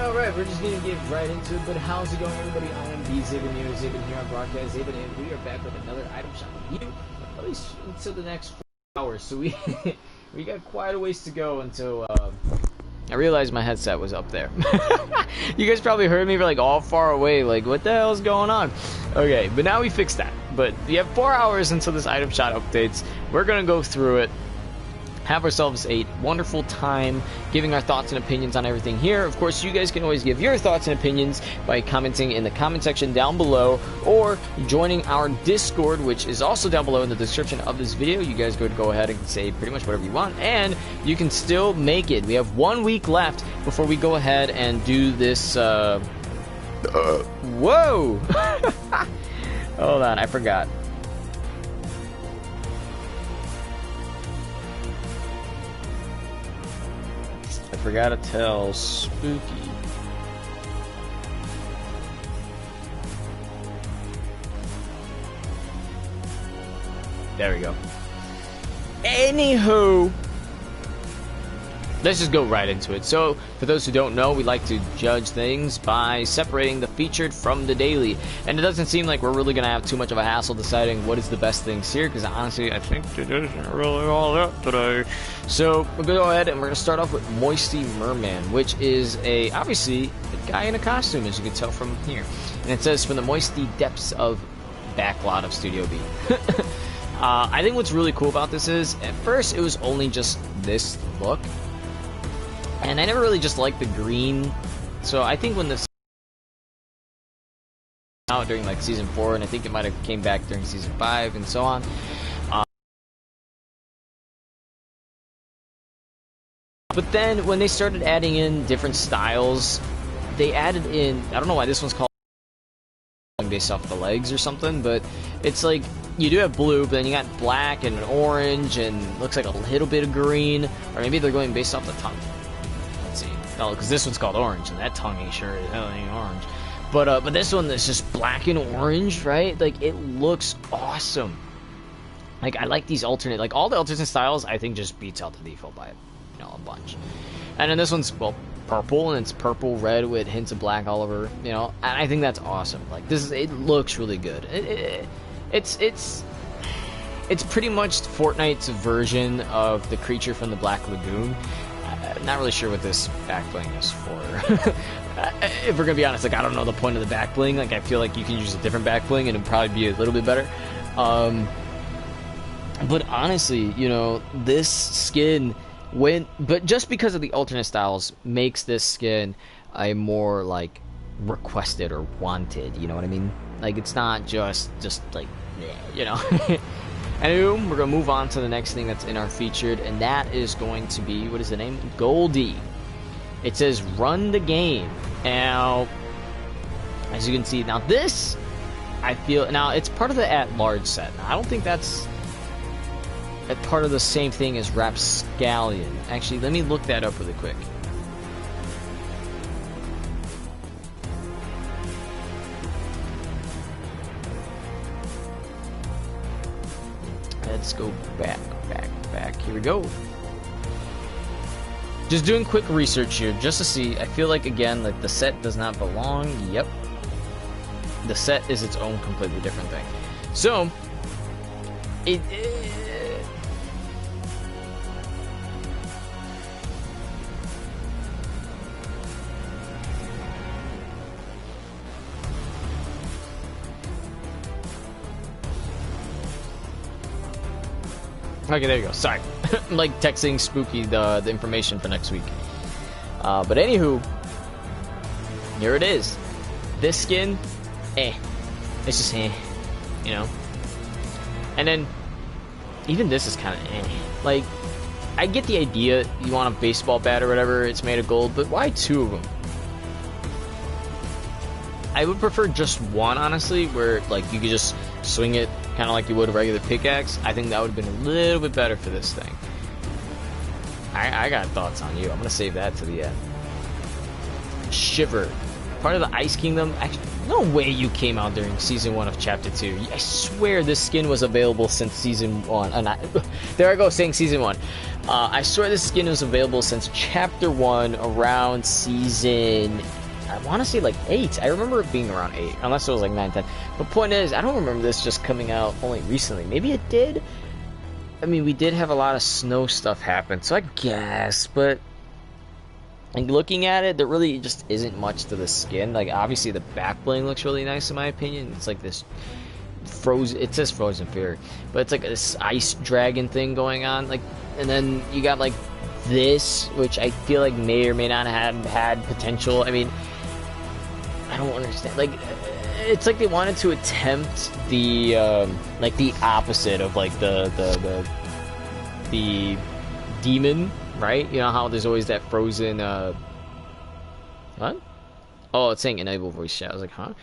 Alright, we're just gonna get right into it, but how's it going, everybody? I am Zibin here on Broadcast Zibin, and we are back with another item shop review, at least until the next 4 hours, so we we got quite a ways to go until, I realized my headset was up there. You guys probably heard me like all far away, like what the hell is going on? Okay, but now we fixed that, but we have 4 hours until this item shop updates. We're gonna go through it, have ourselves a wonderful time giving our thoughts and opinions on everything here. Of course, you guys can always give your thoughts and opinions by commenting in the comment section down below or joining our Discord, which is also down below in the description of this video. You guys go ahead and say pretty much whatever you want, and you can still make it. We have 1 week left before we go ahead and do this. Whoa! Hold on, I forgot. I forgot to tell Spooky. There we go. Anywho, let's just go right into it. So, for those who don't know, we like to judge things by separating the featured from the daily. And it doesn't seem like we're really going to have too much of a hassle deciding what is the best things here, because honestly, I think it isn't really all that today. So, we're going to go ahead and we're going to start off with Emer Man, which is obviously a guy in a costume, as you can tell from here. And it says, from the moisty depths of backlot of Studio B. I think what's really cool about this is, at first, it was only just this look. And I never really just liked the green, so I think when this out during like season 4, and I think it might have came back during season 5 and so on. But then when they started adding in different styles, they added in, I don't know why this one's called based off the legs or something, but it's like you do have blue, but then you got black and orange and looks like a little bit of green, or maybe they're going based off the tongue. No, because this one's called orange, and that tongue ain't sure as hell ain't orange. But this one is just black and orange, right? Like, it looks awesome. Like, I like these alternate, like, all the alternate styles, I think just beats out the default by, a bunch. And then this one's, well, purple, and it's purple, red with hints of black all over, and I think that's awesome. Like, it looks really good. It's pretty much Fortnite's version of the creature from the Black Lagoon. I'm not really sure what this back bling is for. If we're gonna be honest, like, I don't know the point of the back bling. Like, I feel like you can use a different back bling and it'd probably be a little bit better. But honestly, this skin but just because of the alternate styles makes this skin a more like requested or wanted. You know what I mean? Like, it's not just like, Anywho, we're going to move on to the next thing that's in our featured, and that is going to be, what is the name? Goldie. It says, run the game. Now, as you can see, now this, I feel, now it's part of the at-large set. Now, I don't think that's a part of the same thing as Rapscallion. Actually, let me look that up really quick. Let's go back. Here we go. Just doing quick research here, just to see. I feel like, again, like the set does not belong. Yep. The set is its own completely different thing. So, okay, there you go. Sorry. I'm like texting Spooky the information for next week. But anywho, here it is. This skin, it's just And then, even this is kind of Like, I get the idea, you want a baseball bat or whatever, it's made of gold, but why 2 of them? I would prefer just one, honestly, where, like, you could just swing it kind of like you would a regular pickaxe. I think that would have been a little bit better for this thing. I got thoughts on you. I'm going to save that to the end. Shiver. Part of the Ice Kingdom. Actually, No way you came out during Season 1 of Chapter 2. I swear this skin was available since Season 1. There I go, saying Season 1. I swear this skin was available since Chapter 1 around Season... I want to say like 8. I remember it being around 8. Unless it was like 9, 10. But point is, I don't remember this just coming out only recently. Maybe it did? I mean, we did have a lot of snow stuff happen, so I guess, but... And looking at it, there really just isn't much to the skin. Like, obviously the back bling looks really nice in my opinion. It's like this frozen, it says frozen fear, but it's like this ice dragon thing going on. Like, and then you got like this, which I feel like may or may not have had potential. I mean, I don't understand. Like, it's like they wanted to attempt the like the opposite of like the demon, right? You know how there's always that frozen what? Oh, it's saying enable voice chat. I was like, huh?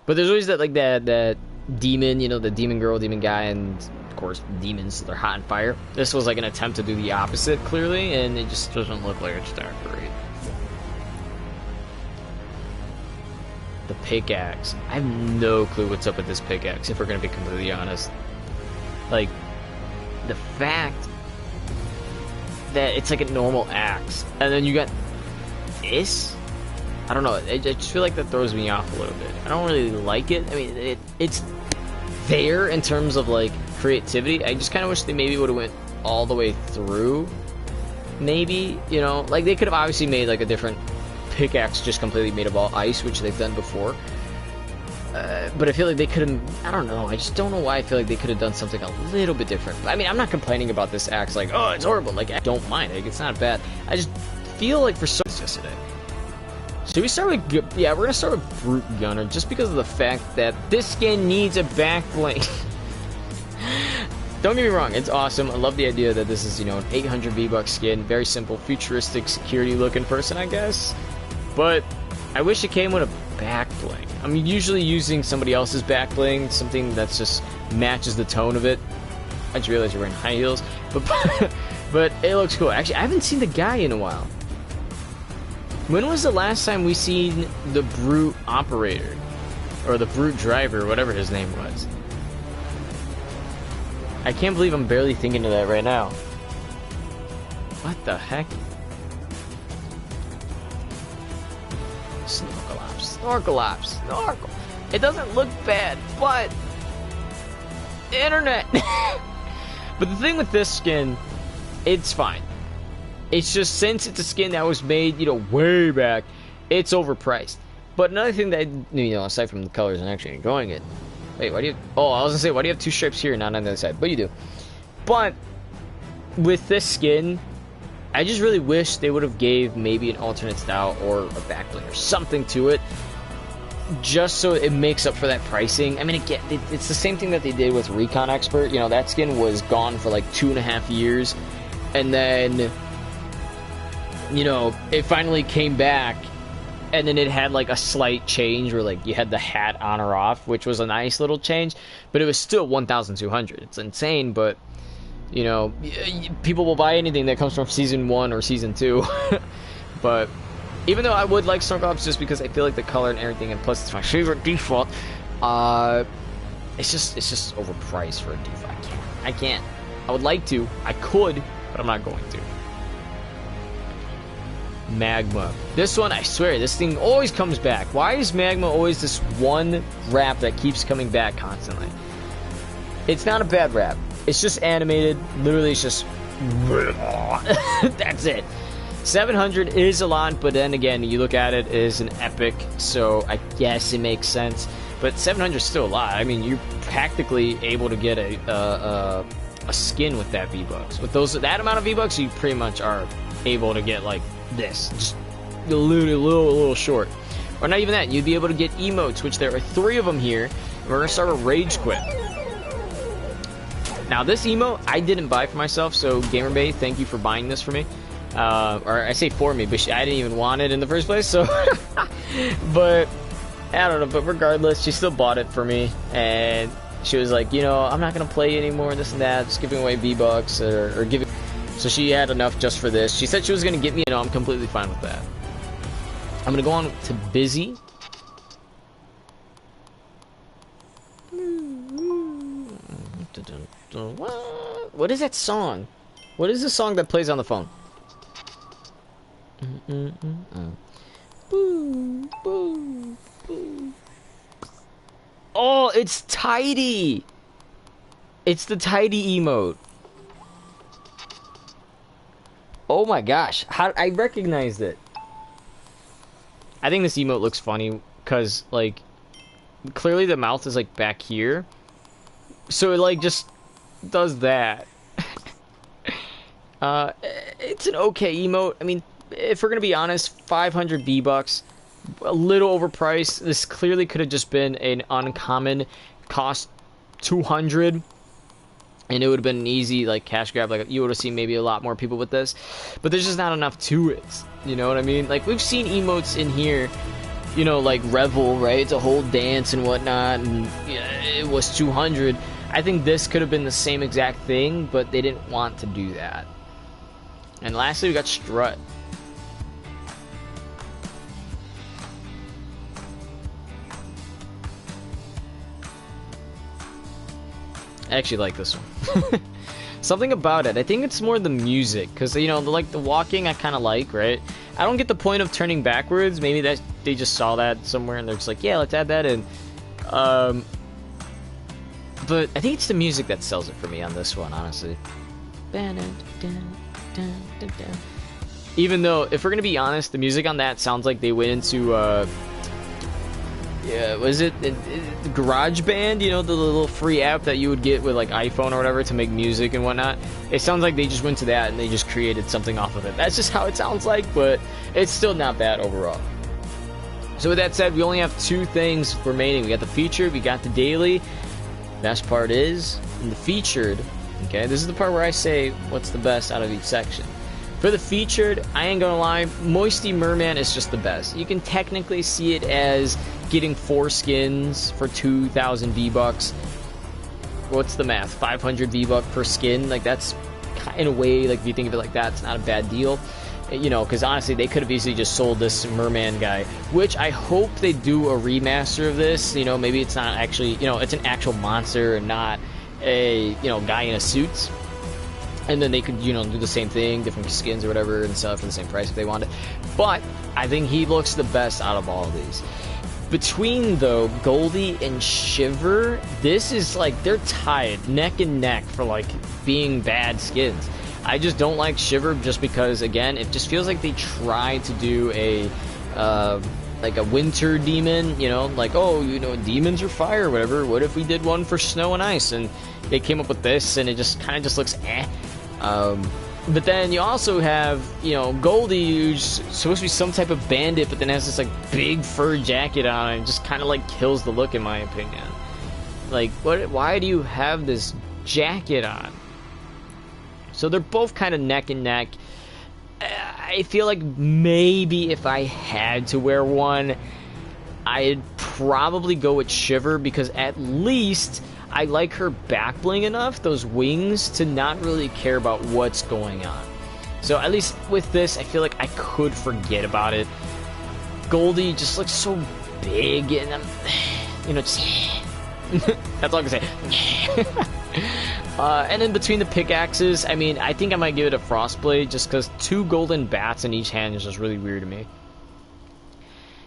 But there's always that like that demon, you know, the demon girl, demon guy, and of course demons, they're hot on fire. This was like an attempt to do the opposite, clearly, and it just doesn't look like it's that great. The pickaxe. I have no clue what's up with this pickaxe, if we're gonna be completely honest. Like, the fact that it's like a normal axe, and then you got this. I don't know. I just feel like that throws me off a little bit. I don't really like it. I mean, it's there in terms of like creativity. I just kind of wish they maybe would have went all the way through. Maybe, you know, like they could have obviously made like a different pickaxe just completely made of all ice, which they've done before. But I feel like they could have, I don't know, I just don't know why I feel like they could have done something a little bit different. I mean, I'm not complaining about this axe, like, oh, it's horrible, like, I don't mind, like, it's not bad. I just feel like for some yesterday. Should we start with, yeah, we're gonna start with Brute Gunner, just because of the fact that this skin needs a back bling. Don't get me wrong, it's awesome. I love the idea that this is, you know, an 800 V-Bucks skin, very simple, futuristic, security-looking person, I guess. But I wish it came with a back bling. I'm usually using somebody else's back bling, something that's just matches the tone of it. I just realized you're wearing high heels, but it looks cool. Actually, I haven't seen the guy in a while. When was the last time we seen the Brute operator, or the Brute driver, whatever his name was? I can't believe I'm barely thinking of that right now. What the heck? Snorkel. It doesn't look bad, but internet. But the thing with this skin, it's fine. It's just since it's a skin that was made, you know, way back, it's overpriced. But another thing that, you know, aside from the colors and actually enjoying it. Wait, why do you? Oh, I was gonna say, why do you have two stripes here and not on the other side? But you do. But with this skin, I just really wish they would have gave maybe an alternate style or a back bling or something to it, just so it makes up for that pricing. I mean, again, it's the same thing that they did with Recon Expert. You know, that skin was gone for like 2.5 years, and then, you know, it finally came back, and then it had like a slight change where like you had the hat on or off, which was a nice little change, but it was still 1,200. It's insane, but you know, people will buy anything that comes from Season 1 or Season 2. But even though I would like Snorkel Ops just because I feel like the color and everything, and plus it's my favorite default, it's just overpriced for a default. I can't. I would like to. I could, but I'm not going to. Magma. This one, I swear, this thing always comes back. Why is Magma always this one rap that keeps coming back constantly? It's not a bad rap. It's just animated. Literally, it's just... That's it. 700 is a lot, but then again, you look at it, it is an epic, so I guess it makes sense. But 700 is still a lot. I mean, you're practically able to get a skin with that V-Bucks. With that amount of V-Bucks, you pretty much are able to get, like, this. Just a little short. Or not even that. You'd be able to get emotes, which there are 3 of them here. And we're going to start with Rage Quit. Now, this emote, I didn't buy for myself, so GamerBay, thank you for buying this for me. Or I say for me, but I didn't even want it in the first place, so... But, I don't know, but regardless, she still bought it for me, and she was like, you know, I'm not going to play anymore, this and that, just giving away V-Bucks, or giving... So she had enough just for this. She said she was going to get me, you know, I'm completely fine with that. I'm going to go on to Busy. What is that song? What is the song that plays on the phone? Boo, boo, boo. Oh, it's Tidy. It's the Tidy emote. Oh my gosh, how I recognized it. I think this emote looks funny because like clearly the mouth is like back here, so it like just does that. It's an okay emote. I mean, if we're gonna be honest, 500 V-Bucks, a little overpriced. This clearly could have just been an uncommon, cost 200, and it would have been an easy like cash grab. Like you would have seen maybe a lot more people with this, but there's just not enough to it. You know what I mean? Like we've seen emotes in here, you know, like Revel, right? It's a whole dance and whatnot, and yeah, it was 200. I think this could have been the same exact thing, but they didn't want to do that. And lastly, we got Strut. I actually like this one. Something about it. I think it's more the music, because you know, like the walking, I kind of like, right? I don't get the point of turning backwards. Maybe that they just saw that somewhere and they're just like, yeah, let's add that in. But I think it's the music that sells it for me on this one, honestly. Even though, if we're gonna be honest, the music on that sounds like they went into yeah, was it GarageBand? You know, the little free app that you would get with like iPhone or whatever to make music and whatnot. It sounds like they just went to that and they just created something off of it. That's just how it sounds like, but it's still not bad overall. So with that said, we only have two things remaining. We got the featured, we got the daily. Best part is in the featured. Okay, this is the part where I say what's the best out of each section. For the featured, I ain't gonna lie, Moisty Merman is just the best. You can technically see it as getting 4 skins for 2,000 V-Bucks. What's the math? 500 V-Buck per skin? Like that's, in a way, like if you think of it like that, it's not a bad deal. You know, because honestly, they could have easily just sold this Merman guy, which I hope they do a remaster of this. You know, maybe it's not actually, you know, it's an actual monster and not a, you know, guy in a suit. And then they could, you know, do the same thing, different skins or whatever, and sell it for the same price if they wanted. But I think he looks the best out of all of these. Between, though, Goldie and Shiver, this is like, they're tied neck and neck for, like, being bad skins. I just don't like Shiver just because, again, it just feels like they tried to do a, like a winter demon, you know, like, oh, you know, demons are fire or whatever. What if we did one for snow and ice? And they came up with this, and it just kind of just looks eh. But then you also have, you know, Goldie, who's supposed to be some type of bandit, but then has this, like, big fur jacket on, and just kind of, like, kills the look, in my opinion. Like, what? Why do you have this jacket on? So they're both kind of neck and neck. I feel like maybe if I had to wear one, I'd probably go with Shiver, because at least I like her back bling enough, those wings, to not really care about what's going on. So at least with this, I feel like I could forget about it. Goldie just looks so big, and you know, just that's all I can say. And then between the pickaxes, I mean, I think I might give it a Frostblade, just because 2 golden bats in each hand is just really weird to me.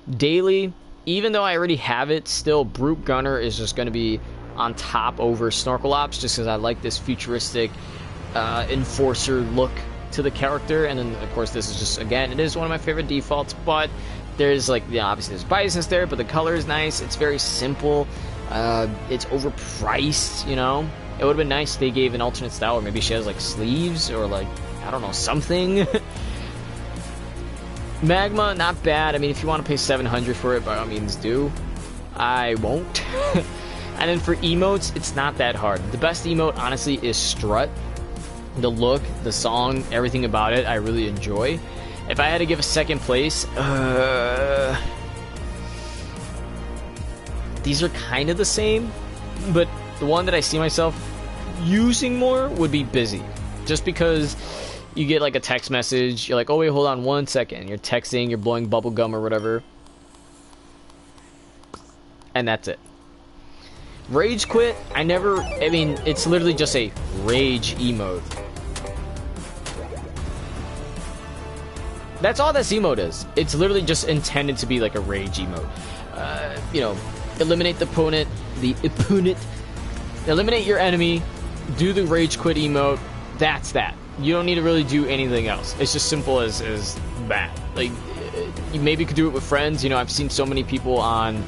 Daily, even though I already have it, still Brute Gunner is just going to be on top over Snorkel Ops, just because I like this futuristic enforcer look to the character. And then of course this is just, again, it is one of my favorite defaults, but there's like, yeah, obviously there's biasness there, but the color is nice. It's very simple. It's overpriced, you know. It would have been nice if they gave an alternate style, or maybe she has like sleeves, or like, I don't know, something. Magma, not bad. I mean, if you want to pay 700 for it, by all means do. I won't. And then for emotes, it's not that hard. The best emote, honestly, is Strut. The look, the song, everything about it, I really enjoy. If I had to give a second place, these are kind of the same, but the one that I see myself using more would be Busy. Just because you get like a text message, you're like, oh wait, hold on 1 second. You're texting, you're blowing bubble gum or whatever. And that's it. Rage quit, I mean, it's literally just a rage emote. That's all this emote is. It's literally just intended to be like a rage emote. You know, eliminate the opponent, eliminate your enemy, do the rage quit emote. That's that. You don't need to really do anything else. It's just simple as that. Like, you maybe could do it with friends. You know, I've seen so many people on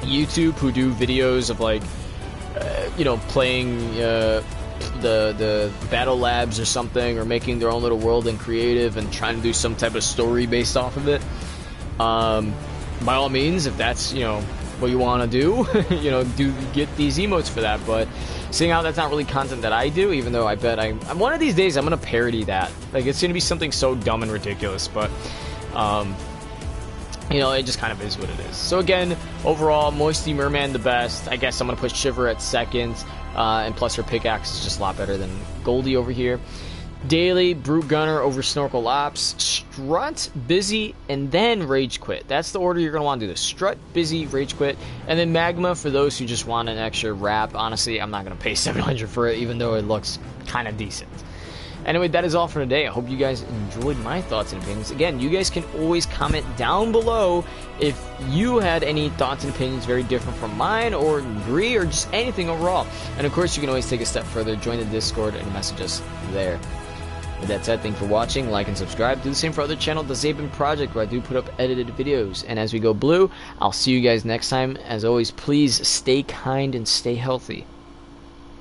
YouTube who do videos of like, you know, playing the battle labs or something, or making their own little world in creative and trying to do some type of story based off of it. By all means, if that's, you know, what you want to do, you know, do get these emotes for that. But seeing how that's not really content that I do, even though I bet I'm one of these days I'm gonna parody that. Like, it's gonna be something so dumb and ridiculous, but you know, it just kind of is what it is. So again, overall, Moisty Merman the best. I guess I'm gonna put Shiver at second, and plus her pickaxe is just a lot better than Goldie over here. Daily, Brute Gunner over Snorkel Ops, Strut, Busy, and then Rage Quit. That's the order you're going to want to do this. Strut, Busy, Rage Quit, and then Magma for those who just want an extra wrap. Honestly, I'm not going to pay $700 for it, even though it looks kind of decent. Anyway, that is all for today. I hope you guys enjoyed my thoughts and opinions. Again, you guys can always comment down below if you had any thoughts and opinions very different from mine, or agree, or just anything overall. And of course, you can always take a step further, join the Discord, and message us there. With that said, thanks for watching, like and subscribe. Do the same for other channel, The Zabin Project, where I do put up edited videos. And as we go blue, I'll see you guys next time. As always, please stay kind and stay healthy.